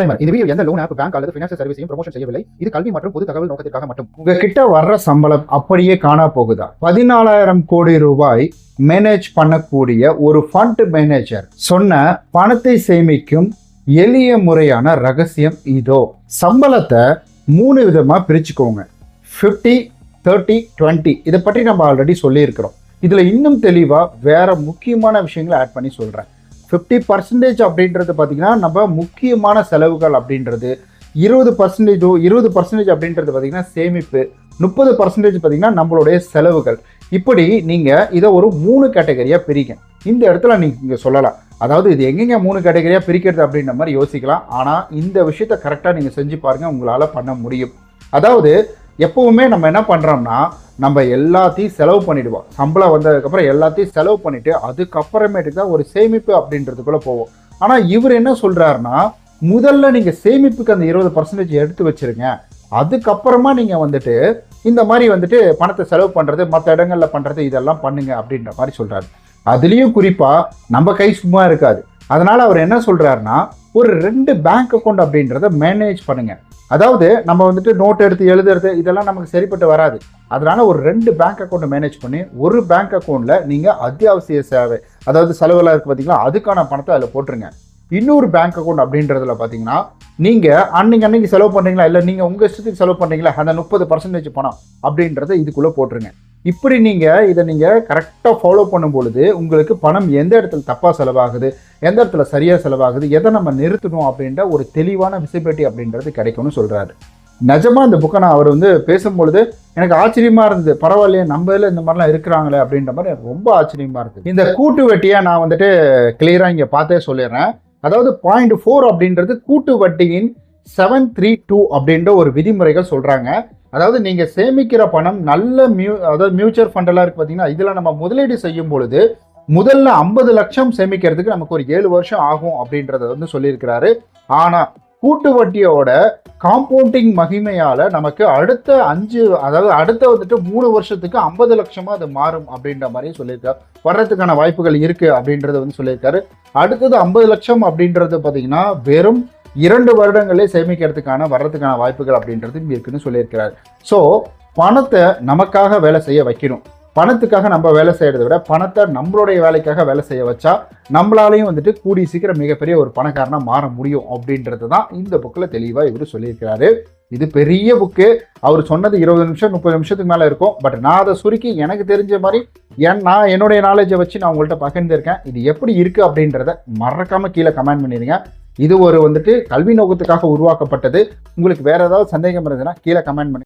இந்த வீடியோ எந்த loan app bank அல்லது ஃபினான்ஷியல் சர்வீஸையும் ப்ரமோஷன் செய்யவில்லை. இது கல்வி மற்றும் பொது தகவல் நோக்கத்திற்காக மட்டும். உங்ககிட்ட வர்ற சம்பளம் அப்படியே காணா போகுதா? 14,000 கோடி ரூபாய் மேனேஜ் பண்ணக்கூடிய ஒரு ஃபண்ட் மேனேஜர் சொன்ன பணத்தை சேமிக்கும் எளிய முறையான ரகசியம் இதோ. சம்பளத்தை 3 விதமா பிரிச்சுக்கோங்க. 50, 30, 20. இதை பற்றி நம்ம ஆல்ரெடி சொல்லியிருக்கிறோம். இதுல இன்னும் தெளிவா வேற முக்கியமான விஷயங்களை ஆட் பண்ணி சொல்றேன். 50% அப்படின்றது பார்த்தீங்கன்னா நம்ம முக்கியமான செலவுகள் அப்படின்றது, 20% அப்படின்றது பார்த்தீங்கன்னா சேமிப்பு, 30% பார்த்தீங்கன்னா நம்மளுடைய செலவுகள். இப்படி நீங்கள் இதை ஒரு 3 கேட்டகரியாக பிரிங்க. இந்த இடத்துல நீங்கள் சொல்லலாம், அதாவது இது எங்கெங்க 3 கேட்டகரியாக பிரிக்கிறது அப்படின்ற மாதிரி யோசிக்கலாம். ஆனால் இந்த விஷயத்தை கரெக்டாக நீங்கள் செஞ்சு பாருங்கள், உங்களால் பண்ண முடியும். அதாவது எப்பவுமே நம்ம என்ன பண்ணுறோம்னா, நம்ம எல்லாத்தையும் செலவு பண்ணிடுவோம். சம்பளம் வந்ததுக்கப்புறம் எல்லாத்தையும் செலவு பண்ணிவிட்டு அதுக்கப்புறமேட்டுக்கு தான் ஒரு சேமிப்பு அப்படின்றதுக்குள்ளே போவோம். ஆனால் இவர் என்ன சொல்கிறாருன்னா, முதல்ல நீங்கள் சேமிப்புக்கு அந்த 20% எடுத்து வச்சுருங்க, அதுக்கப்புறமா நீங்கள் வந்துட்டு இந்த மாதிரி பணத்தை செலவு பண்ணுறது, மற்ற இடங்களில் பண்ணுறது, இதெல்லாம் பண்ணுங்க அப்படின்ற மாதிரி சொல்கிறாரு. அதுலேயும் குறிப்பாக நம்ம கை சும்மா இருக்காது. அதனால் அவர் என்ன சொல்கிறாருன்னா, ஒரு 2 பேங்க் அக்கௌண்ட் அப்படின்றத மேனேஜ் பண்ணுங்கள். அதாவது நம்ம நோட் எடுத்து எழுதுறது இதெல்லாம் நமக்கு சரிப்பட்டு வராது. அதனால ஒரு 2 பேங்க் அக்கௌண்ட் மேனேஜ் பண்ணி, ஒரு பேங்க் அக்கௌண்ட்டில் நீங்கள் அத்தியாவசிய சேவை, அதாவது செலவெல்லாம் இருக்குது பார்த்தீங்களா, அதுக்கான பணத்தை அதில் போட்டுருங்க. இன்னொரு பேங்க் அக்கௌண்ட் அப்படின்றதுல பார்த்தீங்கன்னா, நீங்கள் அன்னைக்கு செலவு பண்ணுறீங்களா, இல்லை நீங்கள் உங்கள் இஷ்டத்துக்கு செலவு பண்ணுறீங்களா, அந்த 30% பணம் அப்படின்றத இதுக்குள்ளே போட்டுருங்க. இப்படி இதை நீங்கள் கரெக்டாக ஃபாலோ பண்ணும் பொழுது உங்களுக்கு பணம் எந்த இடத்துல தப்பாக செலவாகுது, எந்த இடத்துல சரியாக செலவாகுது, எதை நம்ம நிறுத்தணும் அப்படின்ற ஒரு தெளிவான விசிபிலிட்டி அப்படின்றது கிடைக்கும்னு சொல்கிறாரு. நிஜமாக இந்த புக்கை நான் அவர் பேசும்பொழுது எனக்கு ஆச்சரியமாக இருந்தது. பரவாயில்லையே, நம்ம இதில் இந்த மாதிரிலாம் இருக்கிறாங்களே அப்படின்ற மாதிரி எனக்கு ரொம்ப ஆச்சரியமாக இருக்குது. இந்த கூட்டு வட்டியை நான் கிளியராக இங்கே பார்த்தே சொல்லிடுறேன். அதாவது 0.4 அப்படின்றது கூட்டு வட்டியின் 732 அப்படின்ற ஒரு விதிமுறைகள் சொல்கிறாங்க. அதாவது நீங்கள் சேமிக்கிற பணம் நல்ல அதாவது மியூச்சுவல் ஃபண்டெல்லாம் இருக்குது பார்த்தீங்கன்னா, இதில் நம்ம முதலீடு செய்யும் பொழுது முதல்ல 50 லட்சம் சேமிக்கிறதுக்கு நமக்கு ஒரு 7 வருஷம் ஆகும் அப்படின்றத சொல்லியிருக்கிறாரு. ஆனால் கூட்டு வட்டியோட காம்பவுண்டிங் மகிமையால் நமக்கு அடுத்த 3 வருஷத்துக்கு 50 லட்சமாக அது மாறும் அப்படின்ற மாதிரியும் சொல்லியிருக்காரு. வர்றதுக்கான வாய்ப்புகள் இருக்குது அப்படின்றத சொல்லியிருக்காரு. அடுத்தது 50 லட்சம் அப்படின்றது பார்த்தீங்கன்னா வெறும் 2 வருடங்களே சேமிக்கிறதுக்கான வர்றதுக்கான வாய்ப்புகள் அப்படின்றது இருக்குன்னு சொல்லியிருக்கிறாரு. ஸோ பணத்தை நமக்காக வேலை செய்ய வைக்கணும். பணத்துக்காக நம்ம வேலை செய்யறதை விட பணத்தை நம்மளுடைய வேலைக்காக வேலை செய்ய வச்சா நம்மளாலையும் கூடி சீக்கிரம் மிகப்பெரிய ஒரு பணக்காரனா மாற முடியும் அப்படின்றது தான் இந்த புக்கில் தெளிவாக இவர் சொல்லியிருக்கிறாரு. இது பெரிய புக்கு. அவர் சொன்னது 20 நிமிஷம் 30 நிமிஷத்துக்கு மேலே இருக்கும். பட் நான் அதை சுருக்கி எனக்கு தெரிஞ்ச மாதிரி நான் என்னுடைய நாலேஜை வச்சு நான் உங்கள்கிட்ட பகிர்ந்திருக்கேன். இது எப்படி இருக்குது அப்படின்றத மறக்காமல் கீழே கமெண்ட் பண்ணிடுங்க. இது ஒரு கல்வி நோக்கத்துக்காக உருவாக்கப்பட்டது. உங்களுக்கு வேற ஏதாவது சந்தேகம் இருந்ததுன்னா கீழே கமெண்ட் பண்ணி